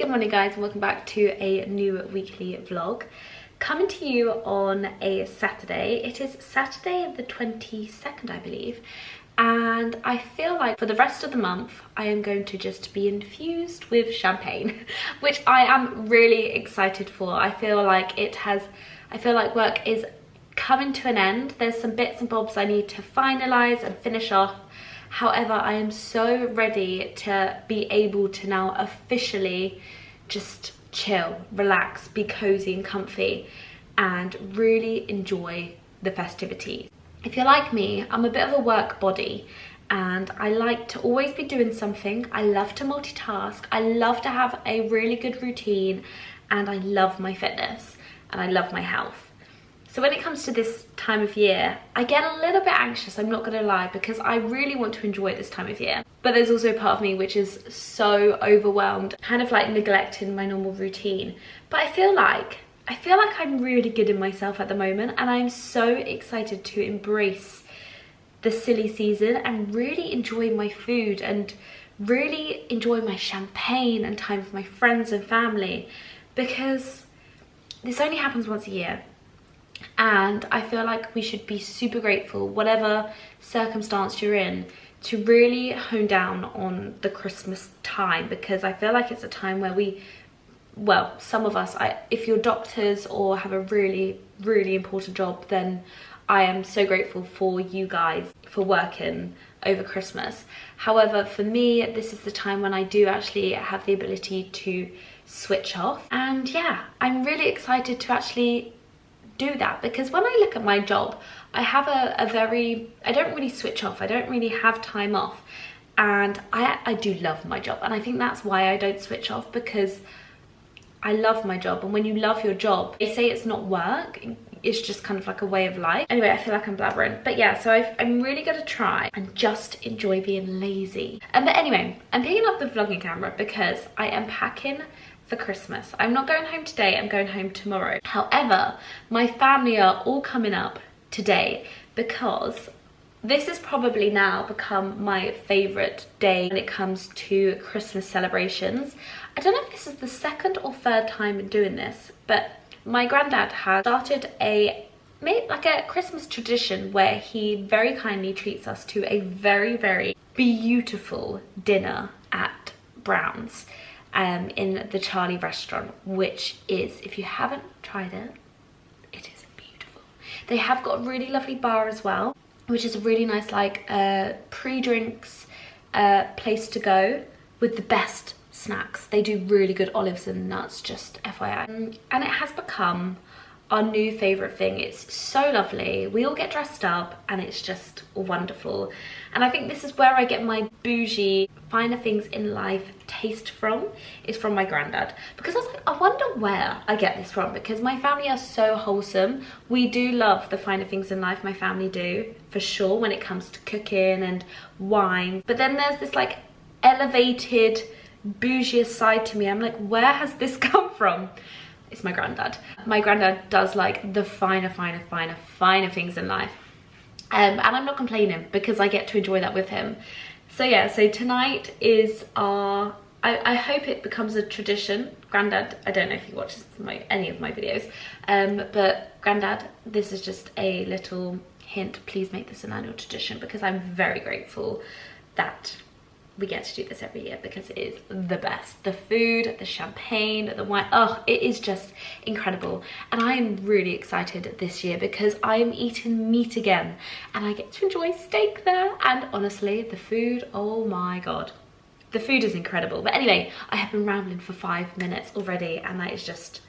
Good morning guys and welcome back to a new weekly vlog. Coming to you on a Saturday. It is Saturday the 22nd I believe, and I feel like for the rest of the month I am going to just be infused with champagne, which I am really excited for. I feel like work is coming to an end. There's some bits and bobs I need to finalise and finish off. However, I am so ready to be able to now officially just chill, relax, be cozy and comfy, and really enjoy the festivities. If you're like me, I'm a bit of a work body and I like to always be doing something. I love to multitask. I love to have a really good routine, and I love my fitness and I love my health. So when it comes to this time of year, I get a little bit anxious, I'm not gonna lie, because I really want to enjoy this time of year. But there's also a part of me which is so overwhelmed, kind of like neglecting my normal routine. But I feel like I'm really good in myself at the moment, and I'm so excited to embrace the silly season and really enjoy my food and really enjoy my champagne and time with my friends and family, because this only happens once a year. And I feel like we should be super grateful, whatever circumstance you're in, to really hone down on the Christmas time, because I feel like it's a time where some of us, if you're doctors or have a really, really important job, then I am so grateful for you guys for working over Christmas. However, for me, this is the time when I do actually have the ability to switch off. And yeah, I'm really excited to actually do that, because when I look at my job, I have I don't really switch off, I don't really have time off, and I do love my job, and I think that's why I don't switch off, because I love my job. And when you love your job, they say it's not work, it's just kind of like a way of life. Anyway, I feel like I'm blabbering, but yeah, so I'm really gonna try and just enjoy being lazy. But anyway, I'm picking up the vlogging camera because I am packing for Christmas. I'm not going home today, I'm going home tomorrow. However, my family are all coming up today, because this has probably now become my favourite day when it comes to Christmas celebrations. I don't know if this is the second or third time doing this, but my granddad has started a Christmas tradition where he very kindly treats us to a very, very beautiful dinner at Brown's. In the Charlie restaurant, which is, if you haven't tried it, it is beautiful. They have got a really lovely bar as well, which is a really nice pre-drinks place to go with the best snacks. They do really good olives and nuts, just FYI. And it has become our new favourite thing. It's so lovely. We all get dressed up and it's just wonderful. And I think this is where I get my bougie, finer things in life taste from, is from my granddad. Because I was like, I wonder where I get this from, because my family are so wholesome. We do love the finer things in life, my family do, for sure, when it comes to cooking and wine. But then there's this like elevated, bougie side to me. I'm like, where has this come from? It's my granddad. My granddad does like the finer things in life. And I'm not complaining, because I get to enjoy that with him. So yeah, so tonight is our, I hope it becomes a tradition. Granddad, I don't know if he watches any of my videos, but Granddad, this is just a little hint. Please make this an annual tradition, because I'm very grateful that we get to do this every year, because it is the best. The food, the champagne, the wine, oh, it is just incredible. And I am really excited this year because I am eating meat again, and I get to enjoy steak there. And honestly, the food, oh my god, the food is incredible. But anyway, I have been rambling for 5 minutes already, and that is just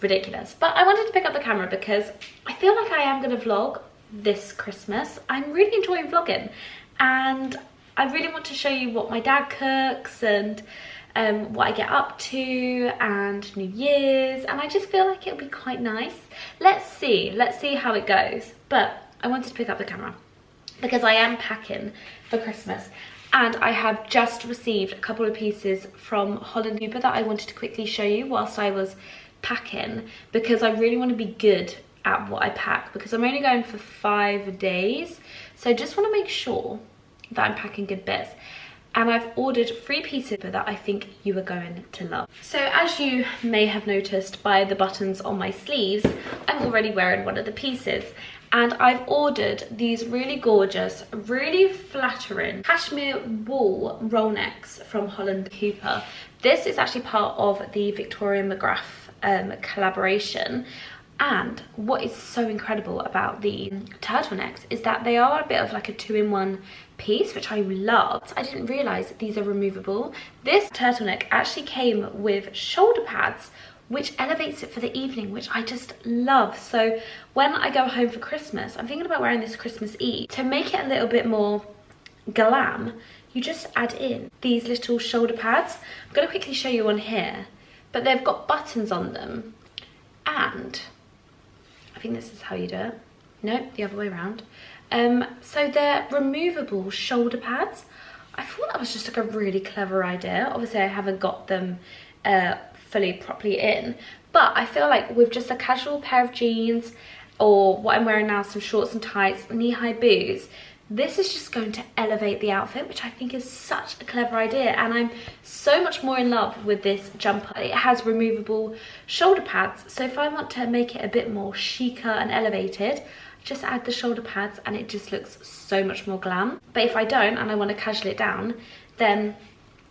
ridiculous. But I wanted to pick up the camera because I feel like I am going to vlog this Christmas. I'm really enjoying vlogging, and I really want to show you what my dad cooks and what I get up to, and New Year's, and I just feel like it'll be quite nice. Let's see how it goes. But I wanted to pick up the camera because I am packing for Christmas, and I have just received a couple of pieces from Holland Cooper that I wanted to quickly show you whilst I was packing, because I really want to be good at what I pack, because I'm only going for 5 days, so I just want to make sure that I'm packing good bits. and I've ordered 3 pieces that I think you are going to love. So as you may have noticed by the buttons on my sleeves, I'm already wearing one of the pieces, and I've ordered these really gorgeous, really flattering cashmere wool roll necks from Holland Cooper. This is actually part of the Victoria McGrath collaboration. And what is so incredible about the turtlenecks is that they are a bit of like a 2-in-1 piece, which I love. I didn't realise these are removable. This turtleneck actually came with shoulder pads, which elevates it for the evening, which I just love. So when I go home for Christmas, I'm thinking about wearing this Christmas Eve. To make it a little bit more glam, you just add in these little shoulder pads. I'm going to quickly show you one here, but they've got buttons on them, and I think this is how you do it. No, the other way around. So they're removable shoulder pads. I thought that was just like a really clever idea. Obviously I haven't got them fully properly in, but I feel like with just a casual pair of jeans, or what I'm wearing now, some shorts and tights, knee-high boots, this is just going to elevate the outfit, which I think is such a clever idea, and I'm so much more in love with this jumper. It has removable shoulder pads, so if I want to make it a bit more chicer and elevated, just add the shoulder pads and it just looks so much more glam. But if I don't and I want to casual it down, then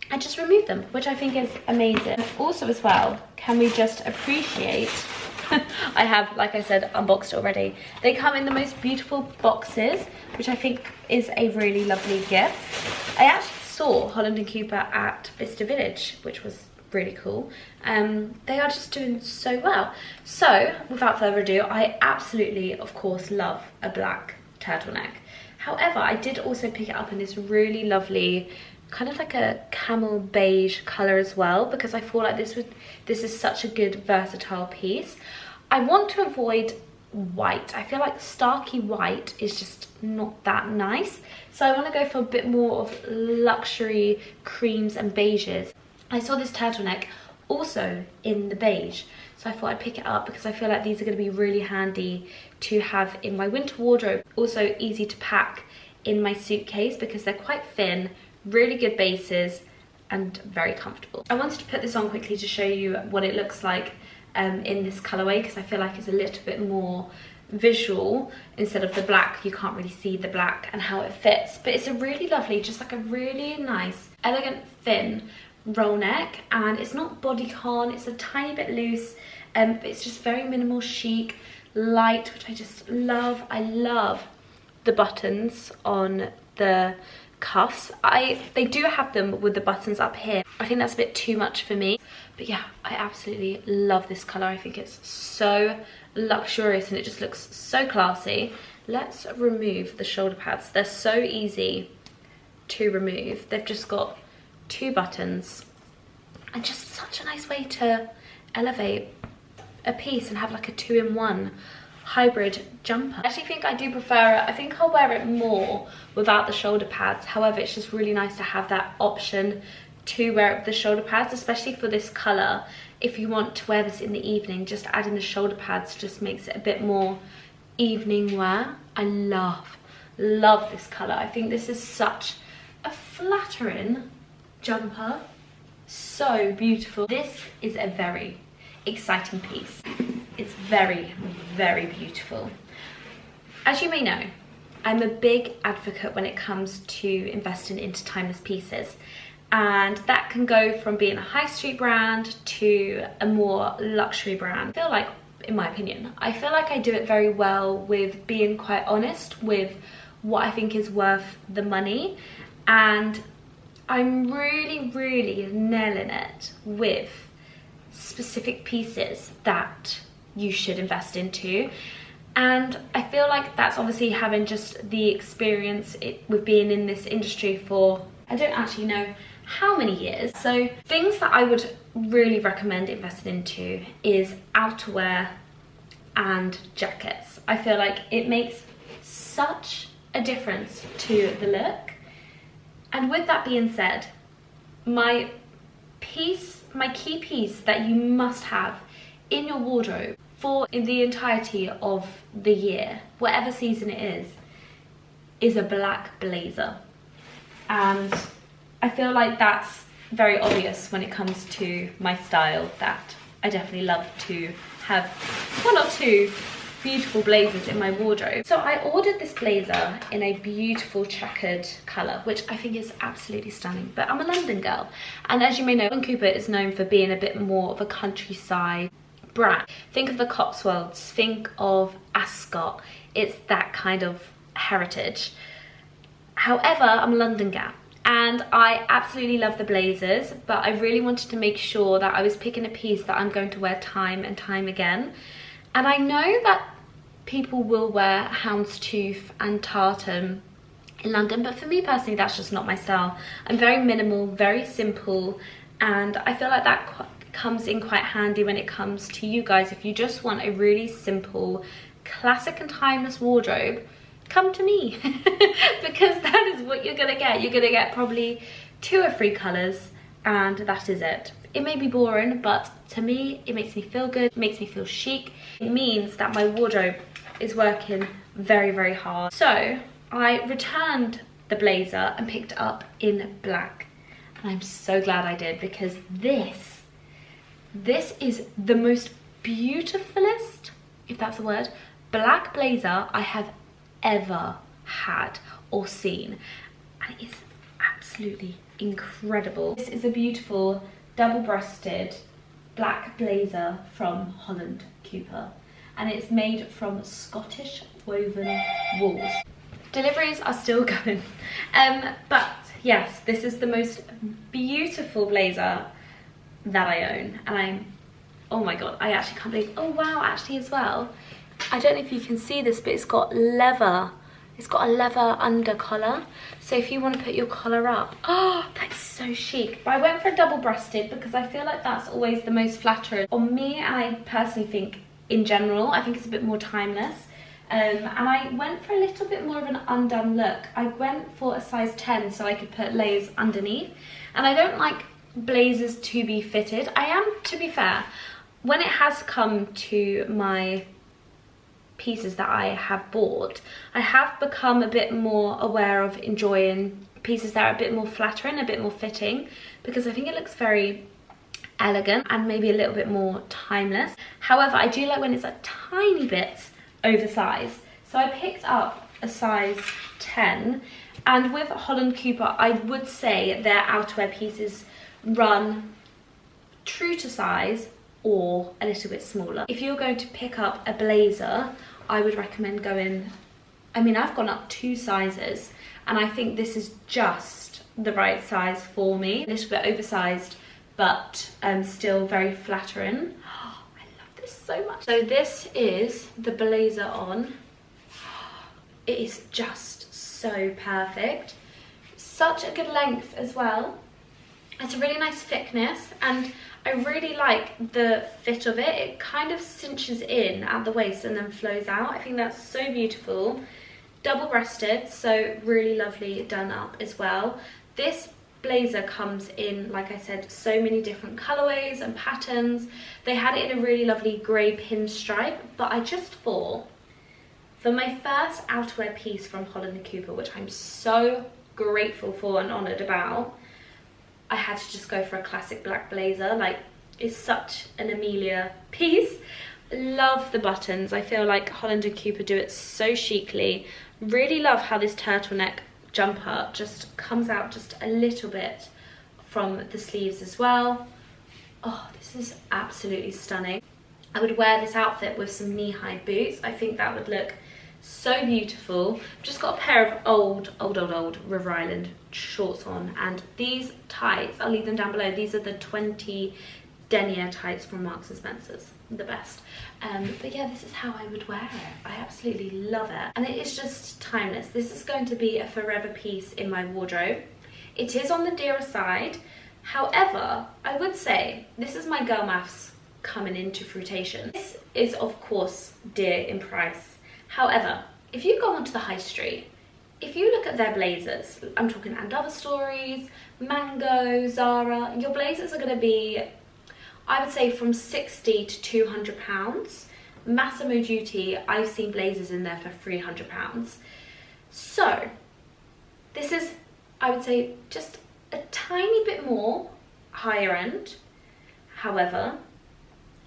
I just remove them, which I think is amazing. Also as well, can we just appreciate I have, like I said, unboxed already. They come in the most beautiful boxes, which I think is a really lovely gift. I actually saw Holland Cooper at Festivities, which was really cool. They are just doing so well. So without further ado, I absolutely, of course, love a black turtleneck. However, I did also pick it up in this really lovely kind of like a camel beige color as well, because I feel like this is such a good versatile piece. I want to avoid white. I feel like starky white is just not that nice, so I want to go for a bit more of luxury creams and beiges. I saw this turtleneck also in the beige, so I thought I'd pick it up because I feel like these are going to be really handy to have in my winter wardrobe. Also easy to pack in my suitcase because they're quite thin, really good bases, and very comfortable. I wanted to put this on quickly to show you what it looks like in this colorway, because I feel like it's a little bit more visual. Instead of the black, you can't really see the black and how it fits, but it's a really lovely, just like a really nice, elegant, thin roll neck, and it's not bodycon, it's a tiny bit loose, but it's just very minimal, chic, light, which I just love. I love the buttons on the cuffs. They do have them with the buttons up here. I think that's a bit too much for me, but yeah, I absolutely love this color. I think it's so luxurious and it just looks so classy. Let's remove the shoulder pads. They're so easy to remove. They've just got 2 buttons, and just such a nice way to elevate a piece and have like a 2-in-1 hybrid jumper. I actually think I do prefer it. I think I'll wear it more without the shoulder pads. However, it's just really nice to have that option to wear it with the shoulder pads, especially for this color. If you want to wear this in the evening, just adding the shoulder pads just makes it a bit more evening wear. I love this color. I think this is such a flattering jumper, so beautiful. This is a very exciting piece. It's very, very beautiful. As you may know, I'm a big advocate when it comes to investing into timeless pieces, and that can go from being a high street brand to a more luxury brand. I feel like, in my opinion, I feel like I do it very well with being quite honest with what I think is worth the money, and I'm really nailing it with specific pieces that you should invest into. And I feel like that's obviously having just the experience with being in this industry for, I don't actually know how many years. So things that I would really recommend investing into is outerwear and jackets. I feel like it makes such a difference to the look. And with that being said, my key piece that you must have in your wardrobe for the entirety of the year, whatever season it is a black blazer. And I feel like that's very obvious when it comes to my style, that I definitely love to have one or two beautiful blazers in my wardrobe. So I ordered this blazer in a beautiful checkered colour, which I think is absolutely stunning, but I'm a London girl, and as you may know, Holland Cooper is known for being a bit more of a countryside brand. Think of the Cotswolds, think of Ascot, it's that kind of heritage. However, I'm a London gal, and I absolutely love the blazers, but I really wanted to make sure that I was picking a piece that I'm going to wear time and time again. And I know that people will wear houndstooth and tartan in London, but for me personally, that's just not my style. I'm very minimal, very simple, and I feel like that comes in quite handy when it comes to you guys. If you just want a really simple, classic and timeless wardrobe, come to me, because that is what you're gonna get. You're gonna get probably 2 or 3 colours, and that is it. It may be boring, but to me, it makes me feel good, it makes me feel chic. It means that my wardrobe is working very, very hard. So I returned the blazer and picked it up in black. And I'm so glad I did, because this is the most beautifulest, if that's a word, black blazer I have ever had or seen. And it is absolutely incredible. This is a beautiful double-breasted black blazer from Holland Cooper, and it's made from Scottish woven wools. Deliveries are still going, but yes, this is the most beautiful blazer that I own, and oh my god, I actually can't believe, oh wow, actually as well, I don't know if you can see this, but it's got leather. It's got a leather under collar, so if you want to put your collar up, oh, that's so chic. But I went for a double-breasted because I feel like that's always the most flattering on me, and I personally think in general, I think it's a bit more timeless. And I went for a little bit more of an undone look. I went for a size 10 so I could put layers underneath, and I don't like blazers to be fitted. I am, to be fair, when it has come to my pieces that I have bought, I have become a bit more aware of enjoying pieces that are a bit more flattering, a bit more fitting, because I think it looks very elegant and maybe a little bit more timeless. However, I do like when it's a tiny bit oversized, so I picked up a size 10, and with Holland Cooper, I would say their outerwear pieces run true to size or a little bit smaller. If you're going to pick up a blazer, I would recommend going, I mean, I've gone up 2 sizes, and I think this is just the right size for me. A little bit oversized, but still very flattering. Oh, I love this so much. So this is the blazer on. It is just so perfect. Such a good length as well. It's a really nice thickness, and I really like the fit of it. It kind of cinches in at the waist and then flows out. I think that's so beautiful. Double-breasted, so really lovely done up as well. This blazer comes in, like I said, so many different colorways and patterns. They had it in a really lovely grey pinstripe, but I just thought, for my first outerwear piece from Holland Cooper, which I'm so grateful for and honoured about, I had to just go for a classic black blazer. Like, it's such an Amelia piece. Love the buttons. I feel like Holland & Cooper do it so chicly. Really love how this turtleneck jumper just comes out just a little bit from the sleeves as well. Oh, this is absolutely stunning. I would wear this outfit with some knee-high boots. I think that would look so beautiful. I've just got a pair of old River Island shorts on, and these tights, I'll leave them down below. These are the 20 denier tights from Marks and Spencer's, the best. But yeah, this is how I would wear it. I absolutely love it, and it is just timeless. This is going to be a forever piece in my wardrobe. It is on the dearer side. However, I would say this is my girl maths coming into fruition. This is of course dear in price. However, if you go onto the high street, if you look at their blazers, I'm talking And Other Stories, Mango, Zara, your blazers are going to be, I would say, from 60 to 200 pounds. Massimo Duty, I've seen blazers in there for 300 pounds. So this is, I would say, just a tiny bit more higher end. However,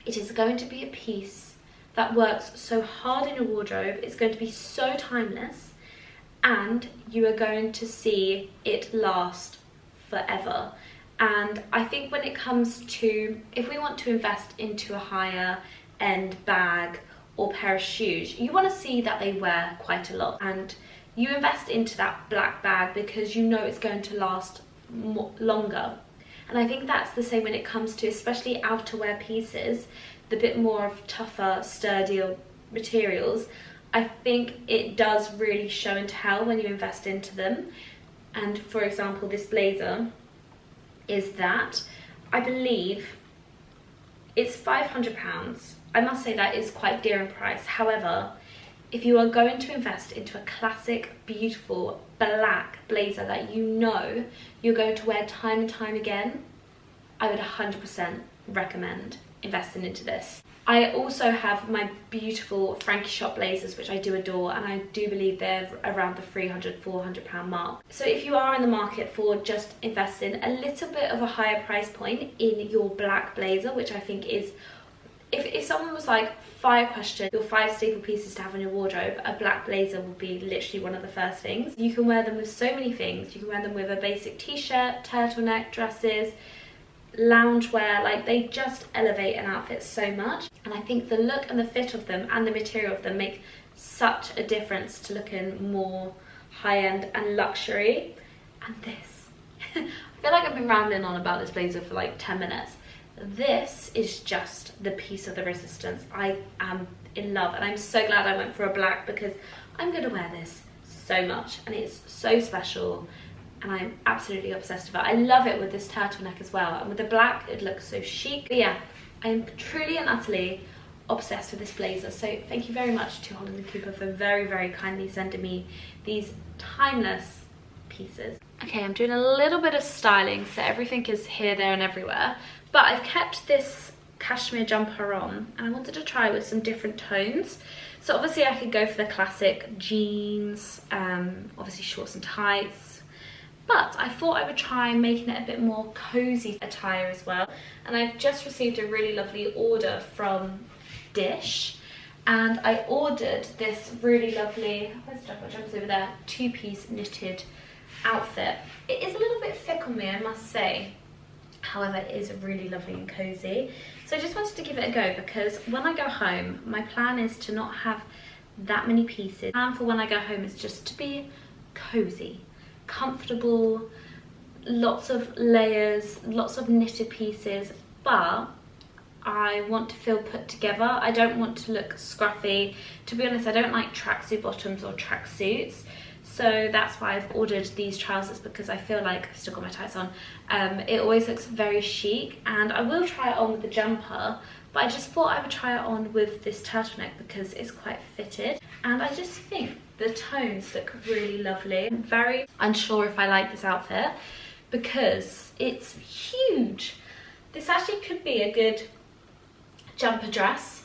it is going to be a piece that works so hard in your wardrobe. It's going to be so timeless, and you are going to see it last forever. And I think when it comes to, if we want to invest into a higher end bag or pair of shoes, you want to see that they wear quite a lot, and you invest into that black bag because you know it's going to last longer. And I think that's the same when it comes to especially outerwear pieces, the bit more of tougher, sturdier materials. I think it does really show and tell when you invest into them. And for example, this blazer is that, I believe it's £500. I must say that is quite dear in price. However, if you are going to invest into a classic, beautiful black blazer that you know you're going to wear time and time again, I would 100% recommend investing into this. I also have my beautiful Frankie Shop blazers, which I do adore, and I do believe they're around the £300, £400 mark. So if you are in the market for just investing a little bit of a higher price point in your black blazer, which I think is, if someone was like, fire question, your 5 staple pieces to have in your wardrobe, a black blazer would be literally one of the first things. You can wear them with so many things. You can wear them with a basic t-shirt, turtleneck, dresses, loungewear. Like, they just elevate an outfit so much, and I think the look and the fit of them and the material of them make such a difference to looking more high-end and luxury. And this I feel like I've been rambling on about this blazer for like 10 minutes. This is just the piece of the resistance. I am in love, and I'm so glad I went for a black because I'm going to wear this so much, and it's so special, and I'm absolutely obsessed with it. I love it with this turtleneck as well, and with the black it looks so chic. But yeah, I am truly and utterly obsessed with this blazer. So thank you very much to Holland Cooper for very, very kindly sending me these timeless pieces. Okay, I'm doing a little bit of styling, so everything is here, there and everywhere. But I've kept this cashmere jumper on, and I wanted to try with some different tones. So obviously I could go for the classic jeans, obviously shorts and tights, but I thought I would try making it a bit more cozy attire as well. And I've just received a really lovely order from Dish, and I ordered this really lovely, where's the jumper? Jumper's over there, 2-piece knitted outfit. It is a little bit thick on me, I must say. However, it is really lovely and cozy. So I just wanted to give it a go, because when I go home, my plan is to not have that many pieces. And for when I go home is just to be cozy, comfortable, lots of layers, lots of knitted pieces, but I want to feel put together. I don't want to look scruffy. To be honest, I don't like tracksuit bottoms or tracksuits. So that's why I've ordered these trousers, because I feel like I've still got my tights on. It always looks very chic, and I will try it on with the jumper, but I just thought I would try it on with this turtleneck because it's quite fitted. And I just think the tones look really lovely. I'm very unsure if I like this outfit because it's huge. This actually could be a good jumper dress.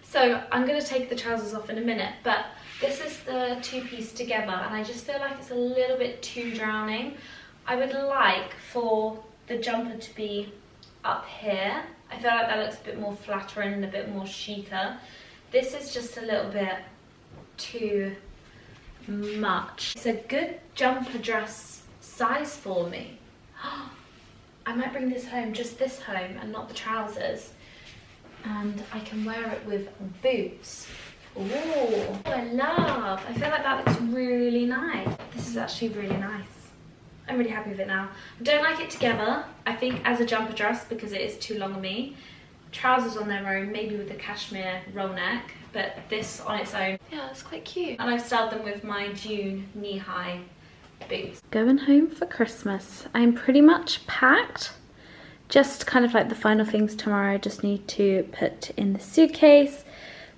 So I'm going to take the trousers off in a minute, but this is the 2-piece together, and I just feel like it's a little bit too drowning. I would like for the jumper to be up here. I feel like that looks a bit more flattering and a bit more chicer. This is just a little bit too much. It's a good jumper dress size for me. I might bring this home, just this home, and not the trousers. And I can wear it with boots. Ooh, I love. I feel like that looks really nice. This is actually really nice. I'm really happy with it now. I don't like it together, I think, as a jumper dress because it is too long on me. Trousers on their own, maybe with the cashmere roll neck, but this on its own, yeah, it's quite cute. And I've styled them with my June knee-high boots. Going home for Christmas. I'm pretty much packed. Just kind of like the final things tomorrow I just need to put in the suitcase.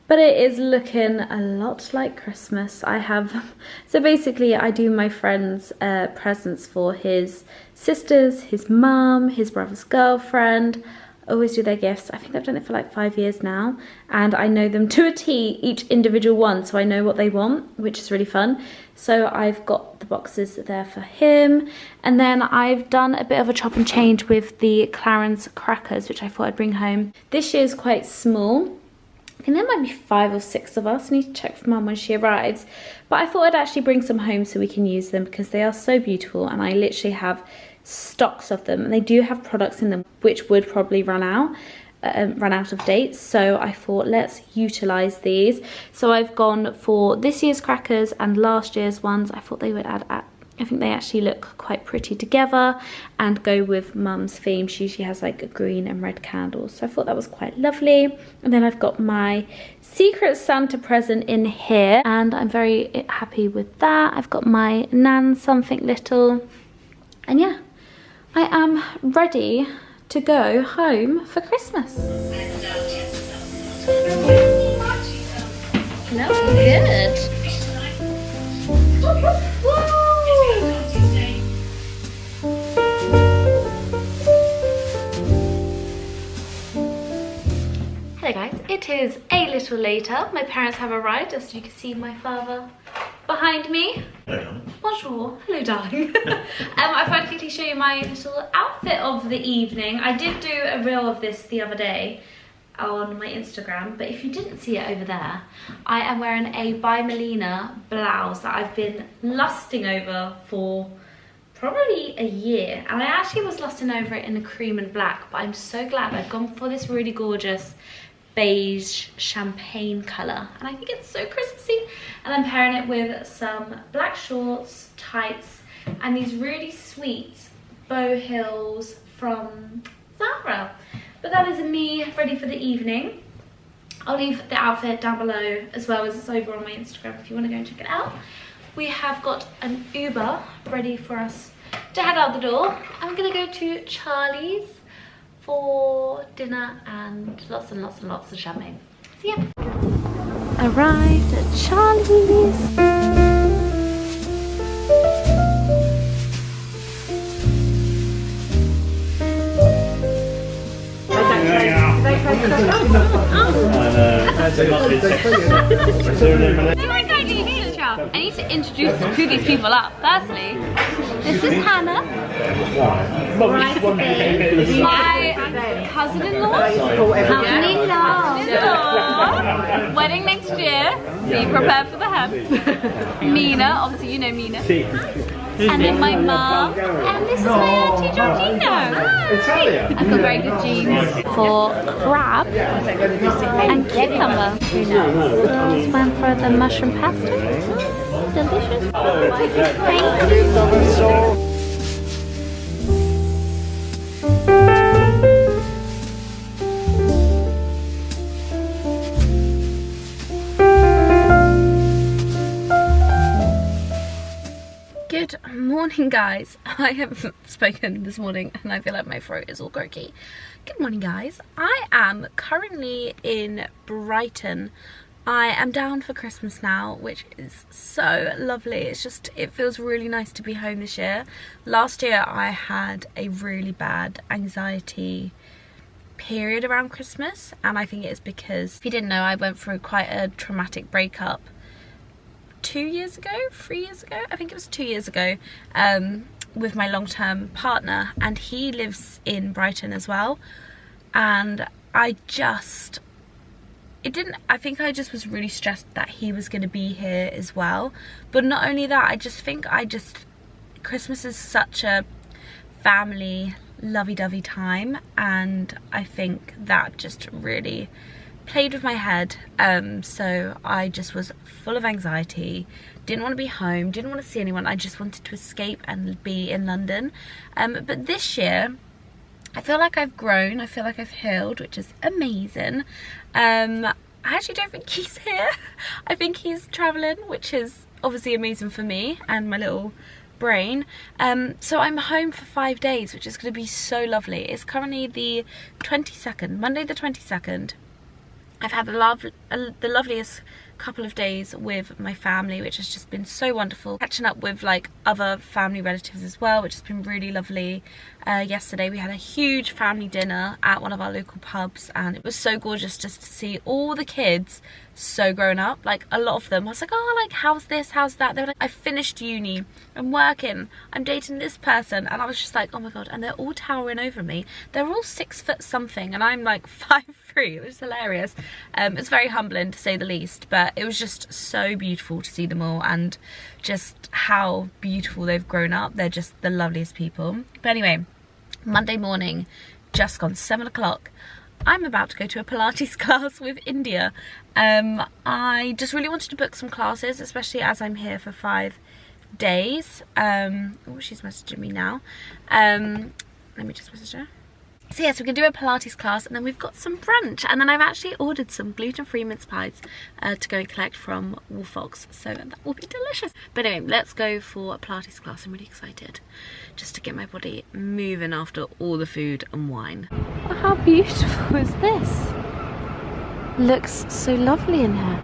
But it is looking a lot like Christmas. I have, so basically I do my friend's presents for his sisters, his mum, his brother's girlfriend, I always do their gifts. I think I've done it for like 5 years now, and I know them to a T, each individual one, so I know what they want, which is really fun. So I've got the boxes there for him, and then I've done a bit of a chop and change with the Clarence crackers, which I thought I'd bring home. This year's quite small. I think there might be 5 or 6 of us. I need to check for Mum when she arrives. But I thought I'd actually bring some home so we can use them, because they are so beautiful, and I literally have stocks of them. And they do have products in them which would probably run out of date. So I thought, let's utilize these. So I've gone for this year's crackers and last year's ones. I thought they would add I think they actually look quite pretty together and go with Mum's theme. She usually has like green and red candles, so I thought that was quite lovely. And then I've got my Secret Santa present in here, and I'm very happy with that. I've got my Nan something little, and yeah, I am ready to go home for Christmas. No, good. Hello guys, it is a little later. My parents have arrived, as you can see my father behind me. Hello. Bonjour. Hello darling. I thought I'd quickly show you my little outfit of the evening. I did do a reel of this the other day on my Instagram, but if you didn't see it over there, I am wearing a by Melina blouse that I've been lusting over for probably a year, and I actually was lusting over it in a cream and black, but I'm so glad I've gone for this really gorgeous beige champagne colour, and I think it's so Christmassy. And I'm pairing it with some black shorts, tights, and these really sweet bow heels from Zara. But that is me ready for the evening. I'll leave the outfit down below, as well as it's over on my Instagram if you want to go and check it out. We have got an Uber ready for us to head out the door. I'm gonna go to Charlie's for dinner and lots and lots and lots of champagne. So yeah. Arrived at Charlie's. I need to introduce who these people are. Firstly, this is Hannah, my cousin-in-law, cousin-in-law, wedding next year, be prepared for the hem. Mina, obviously you know Mina. And then my mum, and this is my auntie Georgina. Hi. I've got very good genes for crab and cucumber. Girls went for the mushroom pasta. Delicious. Thank you. Good morning guys. I haven't spoken this morning and I feel like my throat is all croaky. Good morning guys. I am currently in Brighton. I am down for Christmas now, which is so lovely. It feels really nice to be home this year. Last year I had a really bad anxiety period around Christmas, and I think it's because, if you didn't know, I went through quite a traumatic breakup 3 years ago, I think it was 2 years ago, with my long-term partner, and he lives in Brighton as well. And I think I just was really stressed that he was going to be here as well. But not only that, Christmas is such a family lovey-dovey time, and I think that just really played with my head. So I just was full of anxiety, didn't want to be home, didn't want to see anyone. I just wanted to escape and be in London. But this year I feel like I've grown, I feel like I've healed, which is amazing. I actually don't think he's here. I think he's travelling, which is obviously amazing for me and my little brain. So I'm home for 5 days, which is going to be so lovely. It's currently the 22nd, Monday the 22nd. I've had the loveliest couple of days with my family, which has just been so wonderful. Catching up with like other family relatives as well, which has been really lovely. Yesterday we had a huge family dinner at one of our local pubs, and it was so gorgeous just to see all the kids so grown up. Like a lot of them, I was like, oh, like how's this, how's that? They were like, I finished uni, I'm working, I'm dating this person, and I was just like, oh my god. And they're all towering over me. They're all 6 foot something and I'm like 5'3". It was hilarious. It's very humbling to say the least, but it was just so beautiful to see them all and just how beautiful they've grown up. They're just the loveliest people. But anyway, Monday morning, just gone 7 o'clock. I'm about to go to a Pilates class with India. I just really wanted to book some classes, especially as I'm here for 5 days. Oh, she's messaging me now. Let me just message her. So yes, we can do a Pilates class, and then we've got some brunch, and then I've actually ordered some gluten-free mince pies to go and collect from Wolfox, so that will be delicious. But anyway, let's go for a Pilates class. I'm really excited just to get my body moving after all the food and wine. Oh, how beautiful is this? Looks so lovely in here.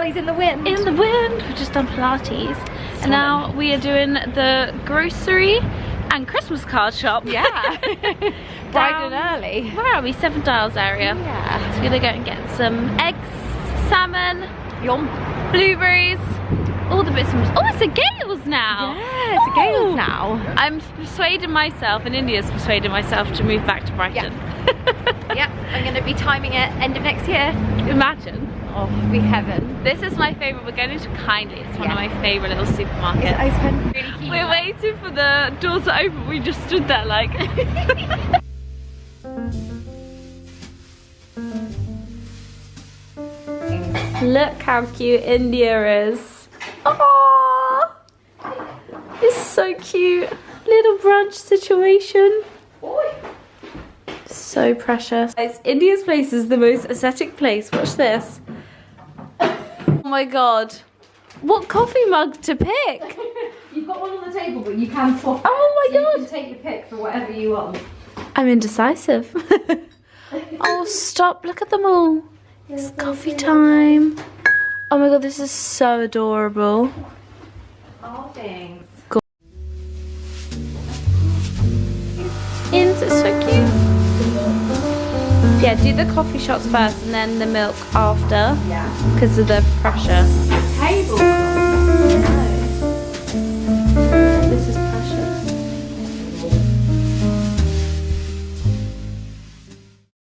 In the wind. In the wind. We've just done Pilates, and now we are doing the grocery and Christmas card shop. Yeah. Bright and early. Where are we? 7 Dials area. Yeah. So we're gonna go and get some eggs, salmon, Yum. blueberries, all the bits and bits. Oh, it's a Gales now. Yeah, it's a Gales now. I'm persuading myself, and India's persuading myself to move back to Brighton. Yep, I'm gonna be timing it end of next year. Imagine. Oh, it'll be heaven. This is my favourite. We're going to Kindly. It's one of my favourite little supermarkets. It's open. Really keen. We're waiting for the doors to open. We just stood there like. Look how cute India is. Oh, it's so cute. Little brunch situation. So precious. Guys, India's place is the most aesthetic place. Watch this. Oh my god. What coffee mug to pick? You've got one on the table, but you can swap it. Oh my god. You can take your pick for whatever you want. I'm indecisive. Oh, stop. Look at them all. It's coffee time. Oh my god, this is so adorable. Oh, thanks. It's so cute. Yeah, do the coffee shots first and then the milk after. Yeah. Because of the pressure. Table. This is precious.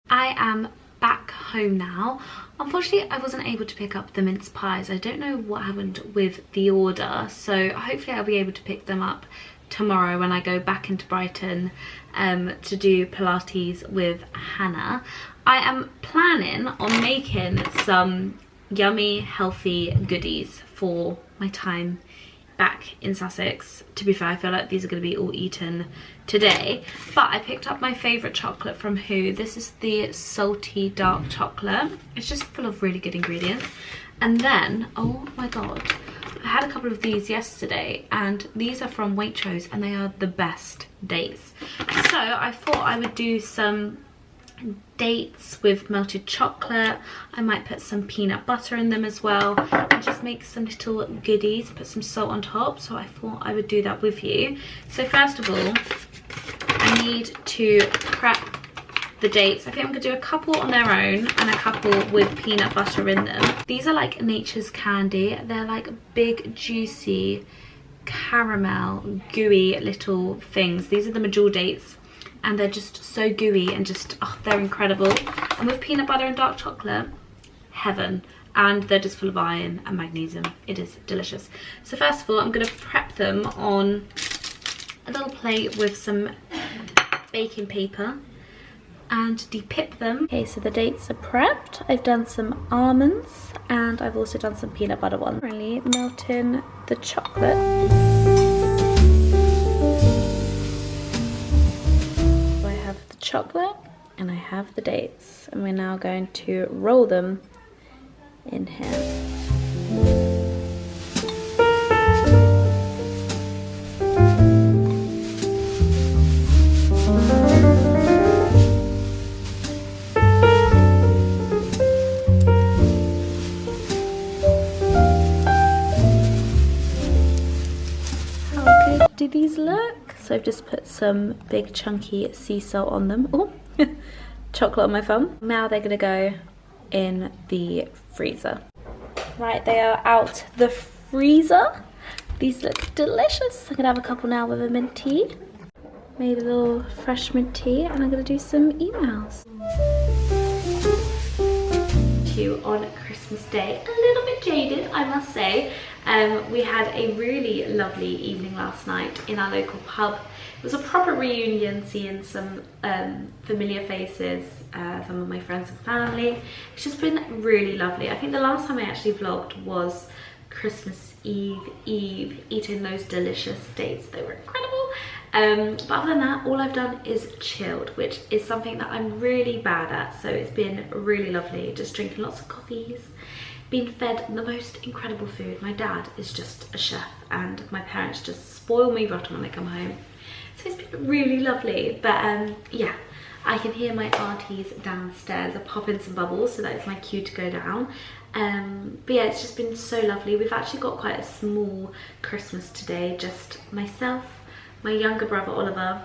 I am back home now. Unfortunately, I wasn't able to pick up the mince pies. I don't know what happened with the order, so hopefully I'll be able to pick them up tomorrow when I go back into Brighton to do Pilates with Hannah. I am planning on making some yummy, healthy goodies for my time back in Sussex. To be fair, I feel like these are going to be all eaten today, but I picked up my favourite chocolate from Who. This is the salty dark chocolate. It's just full of really good ingredients. And then, oh my god, I had a couple of these yesterday, and these are from Waitrose, and they are the best dates. So I thought I would do some dates with melted chocolate. I might put some peanut butter in them as well, and just make some little goodies, put some salt on top. So I thought I would do that with you. So first of all, I need to prep the dates. I think I'm gonna do a couple on their own and a couple with peanut butter in them. These are like Nature's Candy. They're like big, juicy, caramel, gooey little things. These are the Majul dates, and they're just so gooey and just, oh, they're incredible. And with peanut butter and dark chocolate, heaven. And they're just full of iron and magnesium. It is delicious. So first of all, I'm gonna prep them on a little plate with some baking paper. and depip them. Okay, so the dates are prepped. I've done some almonds and I've also done some peanut butter ones. Really melt in the chocolate. So I have the chocolate and I have the dates, and we're now going to roll them in here. Do these look? So I've just put some big chunky sea salt on them. Oh, chocolate on my thumb. Now they're gonna go in the freezer. Right, they are out the freezer. These look delicious. I'm gonna have a couple now with a mint tea. Made a little fresh mint tea, and I'm gonna do some emails. On Christmas Day, a little bit jaded, I must say. We had a really lovely evening last night in our local pub. It was a proper reunion, seeing some familiar faces, some of my friends and family. It's just been really lovely. I think the last time I actually vlogged was Christmas Eve, eating those delicious dates. They were incredible. But other than that, all I've done is chilled, which is something that I'm really bad at. So it's been really lovely, just drinking lots of coffees, being fed the most incredible food. My dad is just a chef and my parents just spoil me rotten when they come home. So it's been really lovely. But yeah, I can hear my aunties downstairs are popping some bubbles, so that is my cue to go down. But yeah, it's just been so lovely. We've actually got quite a small Christmas today, just myself, my younger brother Oliver,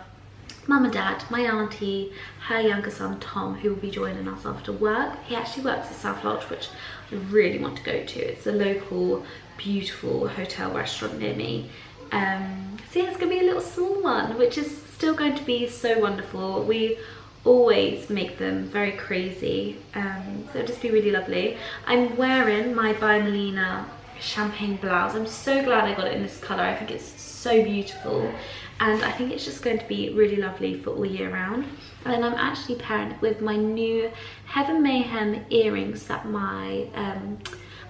mum and dad, my auntie, her younger son Tom, who will be joining us after work. He actually works at South Lodge, which I really want to go to. It's a local beautiful hotel restaurant near me. So yeah, it's gonna be a little small one, which is still going to be so wonderful. We always make them very crazy, so it'll just be really lovely. I'm wearing my By Melina champagne blouse. I'm so glad I got it in this colour. I think it's so beautiful, and I think it's just going to be really lovely for all year round. And then I'm actually pairing it with my new Heaven Mayhem earrings that my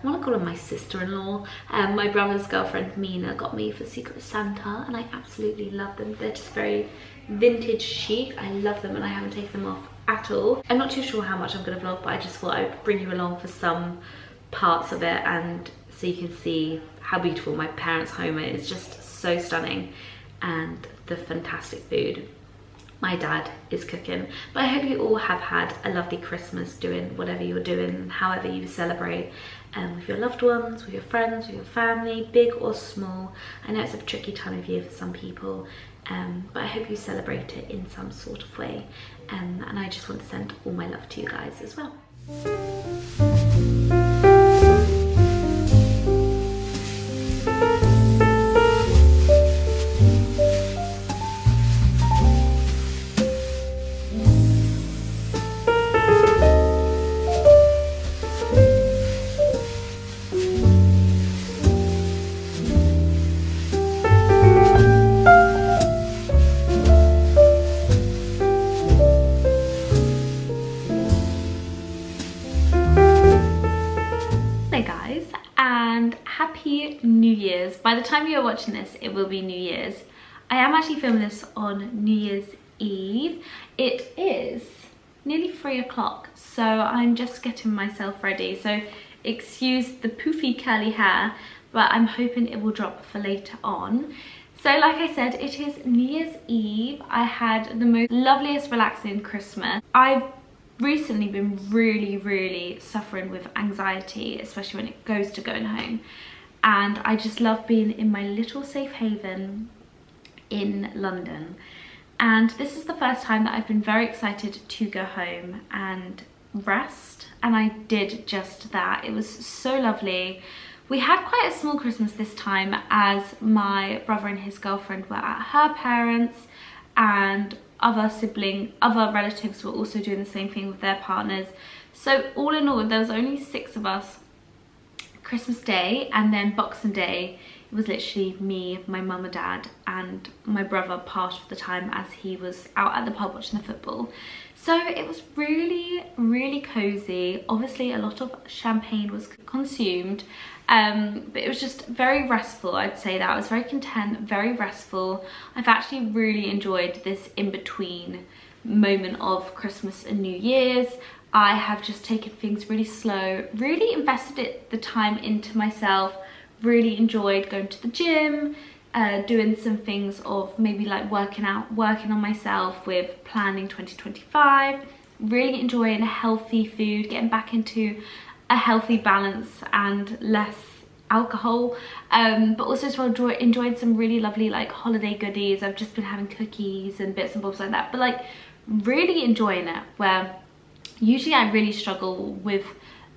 I want to call them my sister-in-law, my brother's girlfriend Mina got me for Secret Santa, and I absolutely love them. They're just very vintage chic. I love them and I haven't taken them off at all. I'm not too sure how much I'm going to vlog, but I just thought I would bring you along for some parts of it, and so you can see how beautiful my parents' home is. It's just so stunning, and the fantastic food my dad is cooking. But I hope you all have had a lovely Christmas, doing whatever you're doing, however you celebrate, with your loved ones, with your friends, with your family, big or small. I know it's a tricky time of year for some people, but I hope you celebrate it in some sort of way, and I just want to send all my love to you guys as well. Happy New Year's. By the time you're watching this, it will be New Year's. I am actually filming this on New Year's Eve. It is nearly 3 o'clock, so I'm just getting myself ready. So excuse the poofy curly hair, but I'm hoping it will drop for later on. So like I said, it is New Year's Eve. I had the most loveliest relaxing Christmas. I've recently been really suffering with anxiety, especially when it goes to going home, and I just love being in my little safe haven in London. And this is the first time that I've been very excited to go home and rest, and I did just that. It was so lovely. We had quite a small Christmas this time, as my brother and his girlfriend were at her parents', and other relatives were also doing the same thing with their partners. So all in all, there was only 6 of us Christmas Day, and then Boxing Day it was literally me, my mum and dad, and my brother part of the time as he was out at the pub watching the football. So it was really, really cozy. Obviously a lot of champagne was consumed, but it was just very restful. I'd say that I was very content, very restful. I've actually really enjoyed this in-between moment of Christmas and New Year's. I have just taken things really slow, really invested the time into myself, really enjoyed going to the gym, doing some things of maybe like working out, working on myself with planning 2025, really enjoying healthy food, getting back into a healthy balance and less alcohol, but also as well enjoyed some really lovely like holiday goodies. I've just been having cookies and bits and bobs like that, but like really enjoying it, where usually I really struggle with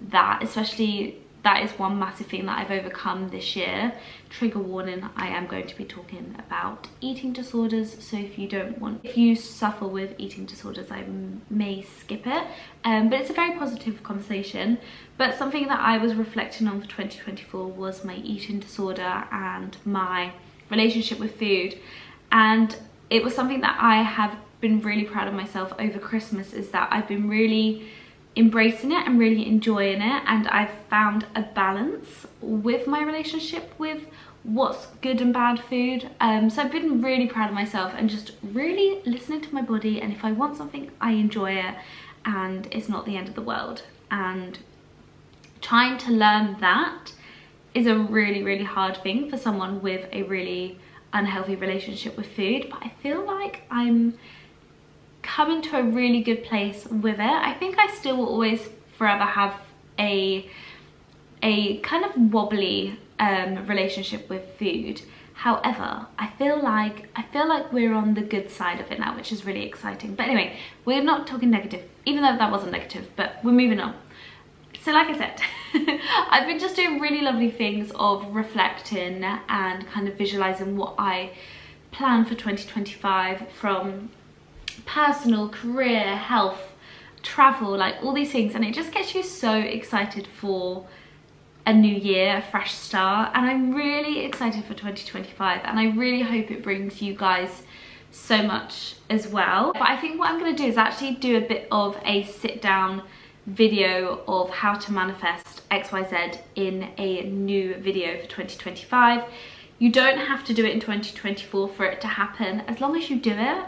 that, especially that is one massive thing that I've overcome this year. Trigger warning, I am going to be talking about eating disorders, so if you suffer with eating disorders, I may skip it, but it's a very positive conversation. But something that I was reflecting on for 2024 was my eating disorder and my relationship with food, and it was something that I have been really proud of myself over Christmas, is that I've been really embracing it and really enjoying it, and I've found a balance with my relationship with what's good and bad food. So I've been really proud of myself and just really listening to my body, and if I want something, I enjoy it and it's not the end of the world. And trying to learn that is a really, really hard thing for someone with a really unhealthy relationship with food, but I feel like I'm coming to a really good place with it. I think I still will always forever have a kind of wobbly relationship with food. However, I feel like we're on the good side of it now, which is really exciting. But anyway, we're not talking negative, even though that wasn't negative, but we're moving on. So like I said, I've been just doing really lovely things of reflecting and kind of visualizing what I plan for 2025, from personal, career, health, travel, like all these things, and it just gets you so excited for a new year, a fresh start. And I'm really excited for 2025, and I really hope it brings you guys so much as well. But I think what I'm going to do is actually do a bit of a sit down video of how to manifest XYZ in a new video for 2025. You don't have to do it in 2024 for it to happen. As long as you do it,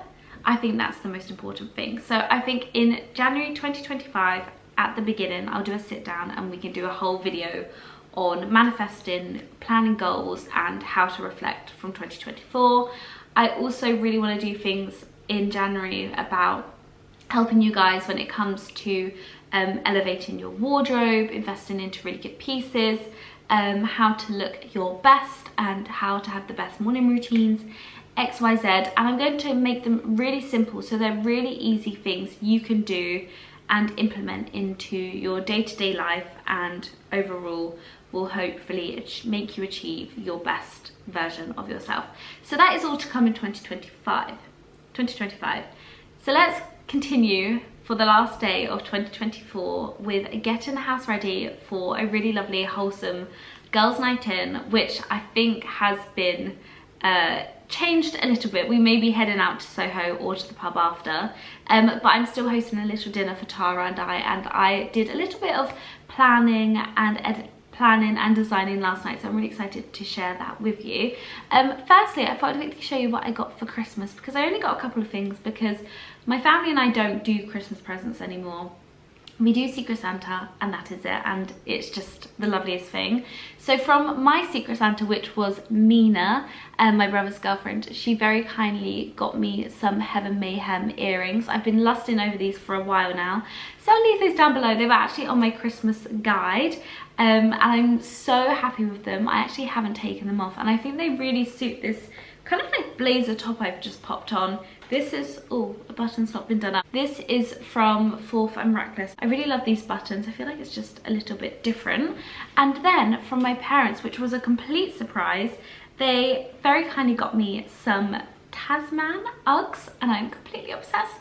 I think that's the most important thing. So I think in January 2025, at the beginning, I'll do a sit down and we can do a whole video on manifesting, planning goals, and how to reflect from 2024. I also really want to do things in January about helping you guys when it comes to elevating your wardrobe, investing into really good pieces, how to look your best and how to have the best morning routines, XYZ. And I'm going to make them really simple, so they're really easy things you can do and implement into your day-to-day life, and overall will hopefully make you achieve your best version of yourself. So that is all to come in 2025. So let's continue for the last day of 2024 with getting the house ready for a really lovely, wholesome girls' night in, which I think has been changed a little bit. We may be heading out to Soho or to the pub after, but I'm still hosting a little dinner for Tara and I did a little bit of planning and designing last night, so I'm really excited to share that with you. Firstly, I thought I'd quickly show you what I got for Christmas, because I only got a couple of things, because my family and I don't do Christmas presents anymore. We do Secret Santa and that is it, and it's just the loveliest thing. So from my Secret Santa, which was Mina, my brother's girlfriend, she very kindly got me some Heaven Mayhem earrings. I've been lusting over these for a while now, so I'll leave those down below. They were actually on my Christmas guide, and I'm so happy with them. I actually haven't taken them off, and I think they really suit this kind of like blazer top I've just popped on. This is, oh, a button's not been done up. This is from Fourth and Reckless. I really love these buttons. I feel like it's just a little bit different. And then from my parents, which was a complete surprise, they very kindly got me some Tasman Uggs, and I'm completely obsessed.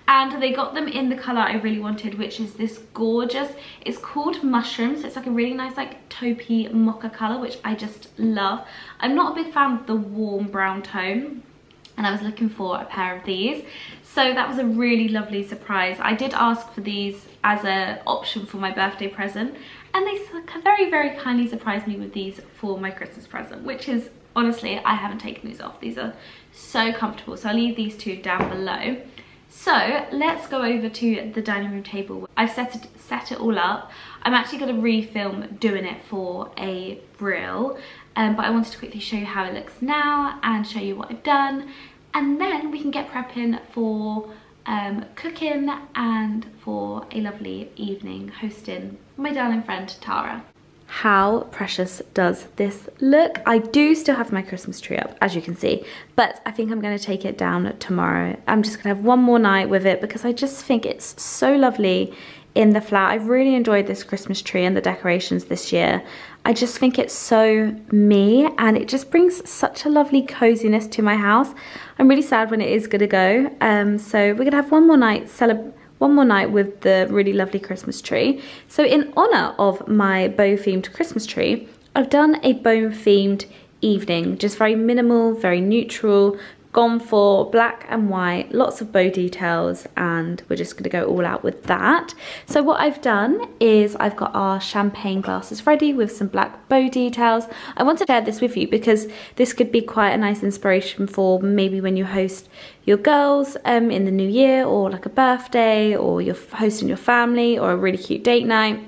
And they got them in the colour I really wanted, which is this gorgeous, it's called Mushrooms. So it's like a really nice like taupey mocha colour, which I just love. I'm not a big fan of the warm brown tone, and I was looking for a pair of these. So that was a really lovely surprise. I did ask for these as an option for my birthday present, and they very, very kindly surprised me with these for my Christmas present, which is, honestly, I haven't taken these off. These are so comfortable. So I'll leave these two down below. So let's go over to the dining room table. I've set it all up. I'm actually going to refilm doing it for a reel, but I wanted to quickly show you how it looks now and show you what I've done, and then we can get prepping for cooking and for a lovely evening hosting my darling friend Tara. How precious does this look? I do still have my Christmas tree up, as you can see, but I think I'm going to take it down tomorrow. I'm just going to have one more night with it because I just think it's so lovely in the flat. I've really enjoyed this Christmas tree and the decorations this year. I just think it's so me, and it just brings such a lovely coziness to my house. I'm really sad when it is going to go, so we're going to have one more night with the really lovely Christmas tree. So in honour of my bow themed Christmas tree, I've done a bow themed evening, just very minimal, very neutral, gone for black and white, lots of bow details, and we're just going to go all out with that. So what I've done is I've got our champagne glasses ready with some black bow details. I want to share this with you because this could be quite a nice inspiration for maybe when you host your girls in the new year, or like a birthday, or you're hosting your family, or a really cute date night.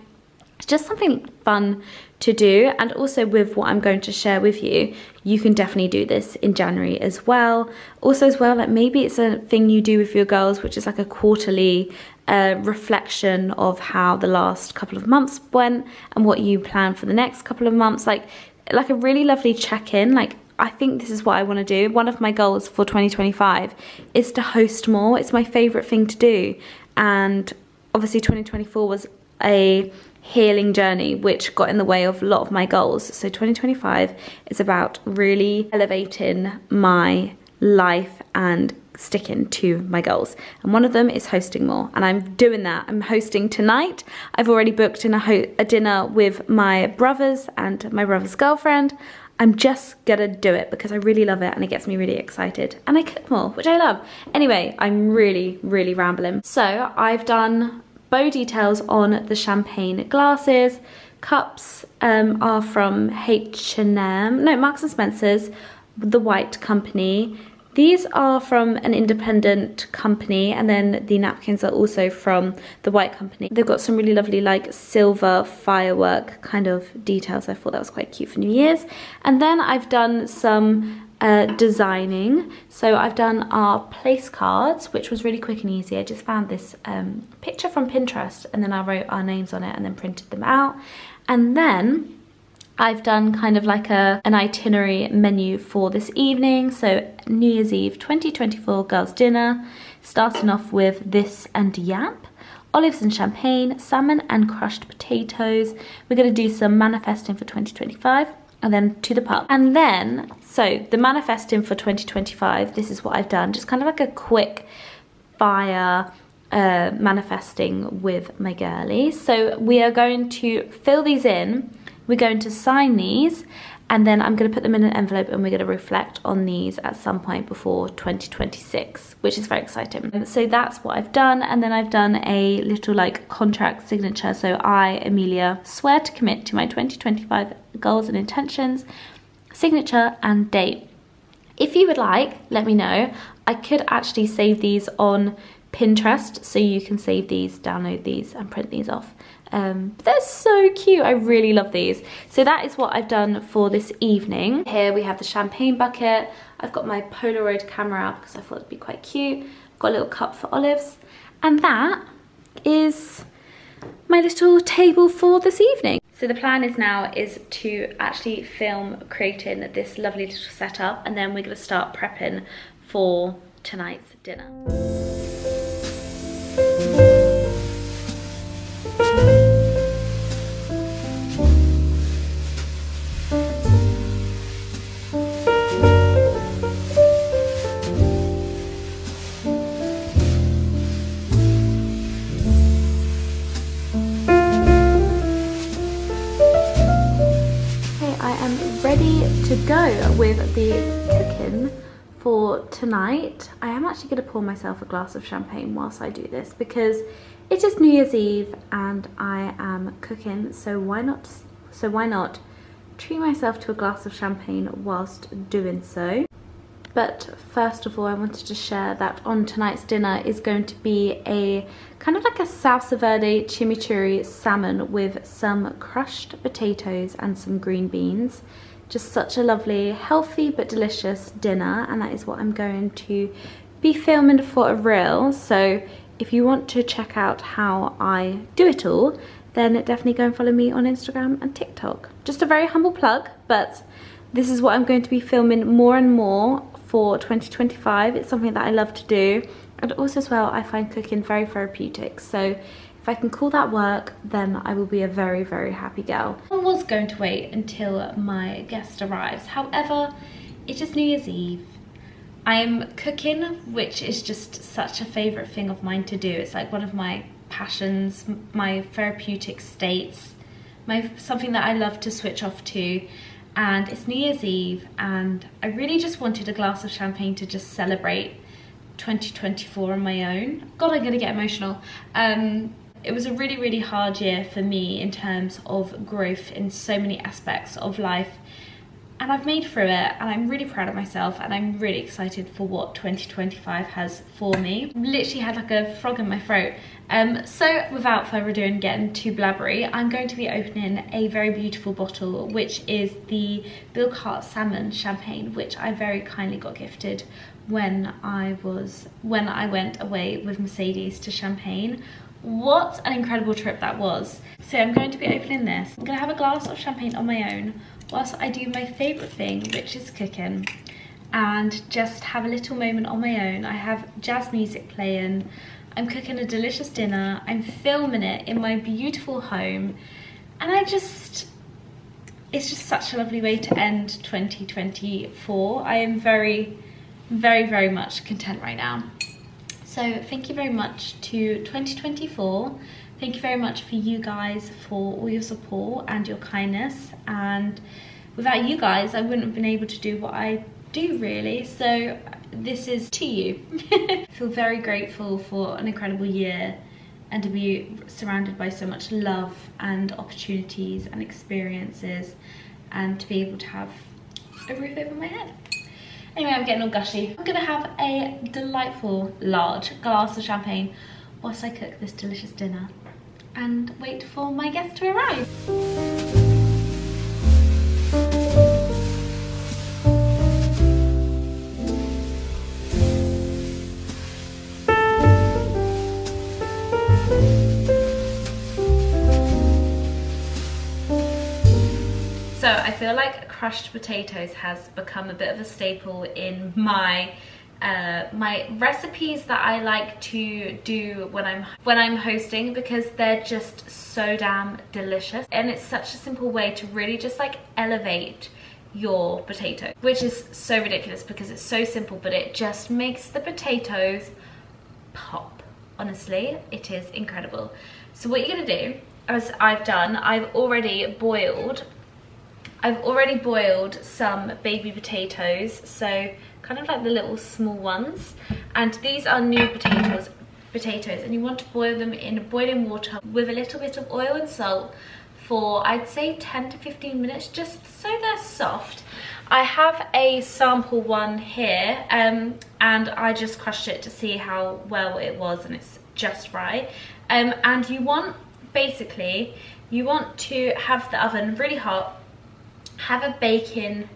It's just something fun to do. And also with what I'm going to share with you, you can definitely do this in January as well. Also as well, like maybe it's a thing you do with your girls, which is like a quarterly reflection of how the last couple of months went and what you plan for the next couple of months. Like a really lovely check-in. Like, I think this is what I want to do. One of my goals for 2025 is to host more. It's my favourite thing to do. And obviously 2024 was a healing journey which got in the way of a lot of my goals. So 2025 is about really elevating my life and sticking to my goals, and one of them is hosting more, and I'm doing that. I'm hosting tonight. I've already booked in a dinner with my brothers and my brother's girlfriend. I'm just gonna do it because I really love it and it gets me really excited, and I cook more, which I love. Anyway, I'm really rambling. So I've done bow details on the champagne glasses. Cups are from Marks and Spencer's, the white company. These are from an independent company, and then the napkins are also from the white company. They've got some really lovely like silver firework kind of details. I thought that was quite cute for New Year's. And then I've done some designing. So I've done our place cards, which was really quick and easy. I just found this picture from Pinterest, and then I wrote our names on it and then printed them out. And then I've done kind of like an itinerary menu for this evening. So New Year's Eve 2024 girls dinner, starting off with this and yap, olives and champagne, salmon and crushed potatoes. We're going to do some manifesting for 2025. And then to the pub. And then, so the manifesting for 2025, this is what I've done. Just kind of like a quick fire manifesting with my girlies. So we are going to fill these in. We're going to sign these, and then I'm going to put them in an envelope, and we're going to reflect on these at some point before 2026, which is very exciting. So that's what I've done. And then I've done a little like contract signature. So I, Amelia, swear to commit to my 2025 goals and intentions, signature and date. If you would like, let me know. I could actually save these on Pinterest, so you can save these, download these and print these off. They're so cute. I really love these. So that is what I've done for this evening. Here we have the champagne bucket. I've got my Polaroid camera out because I thought it'd be quite cute. I've got a little cup for olives, and that is my little table for this evening. So the plan is now is to actually film creating this lovely little setup, and then we're going to start prepping for tonight's dinner. the cooking for tonight. I am actually going to pour myself a glass of champagne whilst I do this because it is New Year's Eve and I am cooking, so why not treat myself to a glass of champagne whilst doing so. But first of all, I wanted to share that on tonight's dinner is going to be a kind of like a salsa verde chimichurri salmon with some crushed potatoes and some green beans. Just such a lovely, healthy but delicious dinner, and that is what I'm going to be filming for a reel. So if you want to check out how I do it all, then definitely go and follow me on Instagram and TikTok. Just a very humble plug, but this is what I'm going to be filming more and more for 2025. It's something that I love to do, and also as well I find cooking very therapeutic, so if I can call that work, then I will be a very happy girl. I was going to wait until my guest arrives, however it is New Year's Eve. I am cooking, which is just such a favourite thing of mine to do. It's like one of my passions, my therapeutic states, something that I love to switch off to. And it's New Year's Eve and I really just wanted a glass of champagne to just celebrate 2024 on my own. God, I'm gonna get emotional. It was a really hard year for me in terms of growth in so many aspects of life, and I've made through it, and I'm really proud of myself, and I'm really excited for what 2025 has for me. Literally had like a frog in my throat. So without further ado and getting too blabbery, I'm going to be opening a very beautiful bottle, which is the Bilkart Salmon Champagne, which I very kindly got gifted when I went away with Mercedes to Champagne. What an incredible trip that was. So I'm going to be opening this. I'm gonna have a glass of champagne on my own whilst I do my favourite thing, which is cooking, and just have a little moment on my own. I have jazz music playing, I'm cooking a delicious dinner, I'm filming it in my beautiful home, and it's just such a lovely way to end 2024. I am very much content right now. So thank you very much to 2024. Thank you very much for you guys for all your support and your kindness, and without you guys I wouldn't have been able to do what I do, really. So this is to you. I feel very grateful for an incredible year and to be surrounded by so much love and opportunities and experiences, and to be able to have a roof over my head. Anyway, I'm getting all gushy. I'm gonna have a delightful large glass of champagne whilst I cook this delicious dinner and wait for my guest to arrive. So I feel like crushed potatoes has become a bit of a staple in my my recipes that I like to do when I'm hosting, because they're just so damn delicious, and it's such a simple way to really just like elevate your potato, which is so ridiculous because it's so simple, but it just makes the potatoes pop. Honestly, it is incredible. So what you're gonna do, as I've done, I've already boiled some baby potatoes, so kind of like the little small ones, and these are new potatoes, and you want to boil them in boiling water with a little bit of oil and salt for, I'd say, 10 to 15 minutes, just so they're soft. I have a sample one here, and I just crushed it to see how well it was, and it's just right. And you want to have the oven really hot, have a baking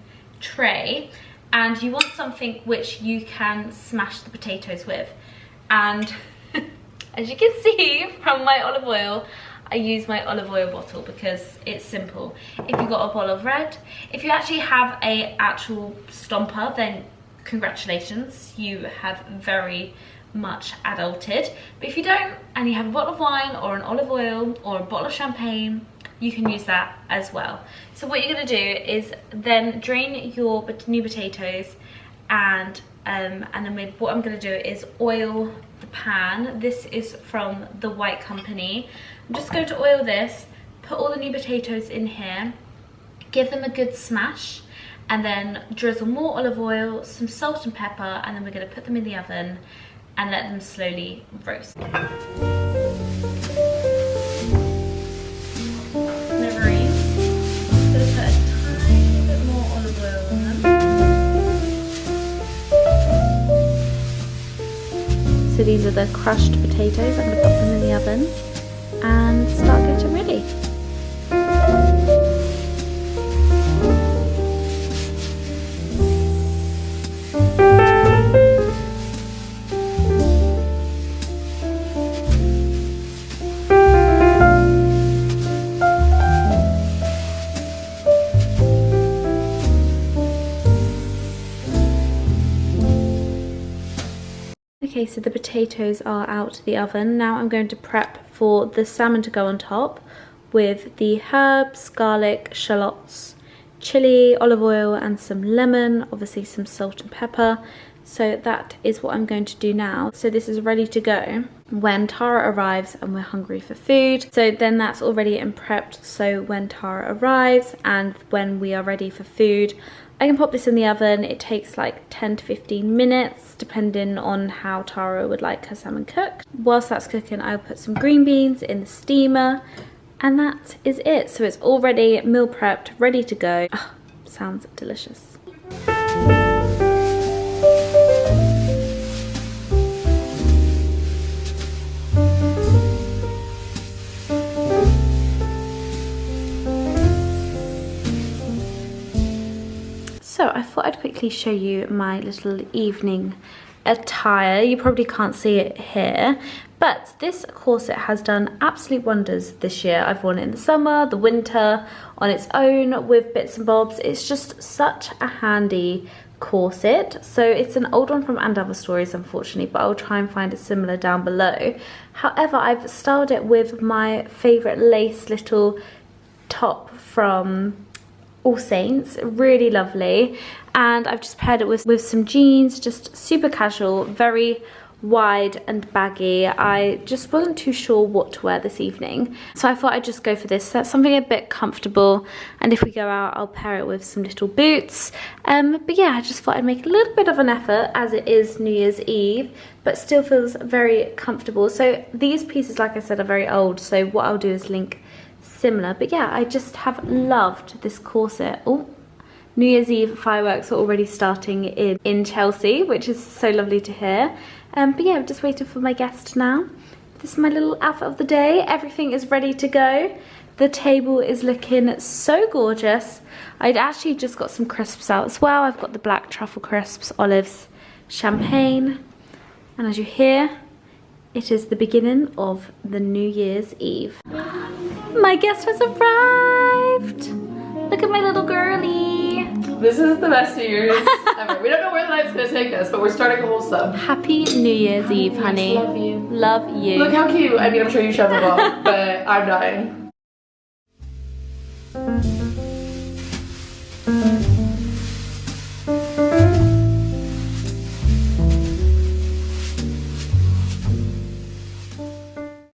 tray, and you want something which you can smash the potatoes with. And as you can see from my olive oil, I use my olive oil bottle because it's simple. If you've got a bottle of red, if you actually have a actual stomper, then congratulations, you have very much adulted. But if you don't, and you have a bottle of wine or an olive oil or a bottle of champagne, you can use that as well. So what you're going to do is then drain your new potatoes, and then what I'm going to do is oil the pan. This is from the White Company. I'm just going to oil this, put all the new potatoes in here, give them a good smash, and then drizzle more olive oil, some salt and pepper, and then we're going to put them in the oven and let them slowly roast. So these are the crushed potatoes. I'm going to put them in the oven and start getting ready. Okay, so the potatoes are out of the oven. Now I'm going to prep for the salmon to go on top with the herbs, garlic, shallots, chili, olive oil and some lemon, obviously some salt and pepper. So that is what I'm going to do now. So this is ready to go when Tara arrives and we're hungry for food. So then that's already in prepped, so when Tara arrives and when we are ready for food, I can pop this in the oven. It takes like 10 to 15 minutes depending on how Tara would like her salmon cooked. Whilst that's cooking, I'll put some green beans in the steamer and that is it. So it's already meal prepped, ready to go. Oh, sounds delicious. So I thought I'd quickly show you my little evening attire. You probably can't see it here, but this corset has done absolute wonders this year. I've worn it in the summer, the winter, on its own with bits and bobs. It's just such a handy corset. So it's an old one from And Other Stories, unfortunately, but I'll try and find a similar down below. However, I've styled it with my favourite lace little top from All Saints, really lovely, and I've just paired it with some jeans, just super casual, very wide and baggy. I just wasn't too sure what to wear this evening, so I thought I'd just go for this. That's something a bit comfortable, and if we go out I'll pair it with some little boots. But yeah, I just thought I'd make a little bit of an effort as it is New Year's Eve, but still feels very comfortable. So these pieces, like I said, are very old, so what I'll do is link similar, but yeah, I just have loved this corset. Oh, New Year's Eve fireworks are already starting in Chelsea, which is so lovely to hear. But yeah, I'm just waiting for my guest now. This is my little outfit of the day. Everything is ready to go. The table is looking so gorgeous. I'd actually just got some crisps out as well. I've got the black truffle crisps, olives, champagne, and as you hear, it is the beginning of the New Year's Eve. My guest has arrived. Look at my little girly. This is the best New Year's ever. We don't know where the night's gonna take us, but we're starting wholesome. Happy New Year's Eve, honey. Love you. Love you. Look how cute. I mean, I'm sure you showed them all, but I'm dying.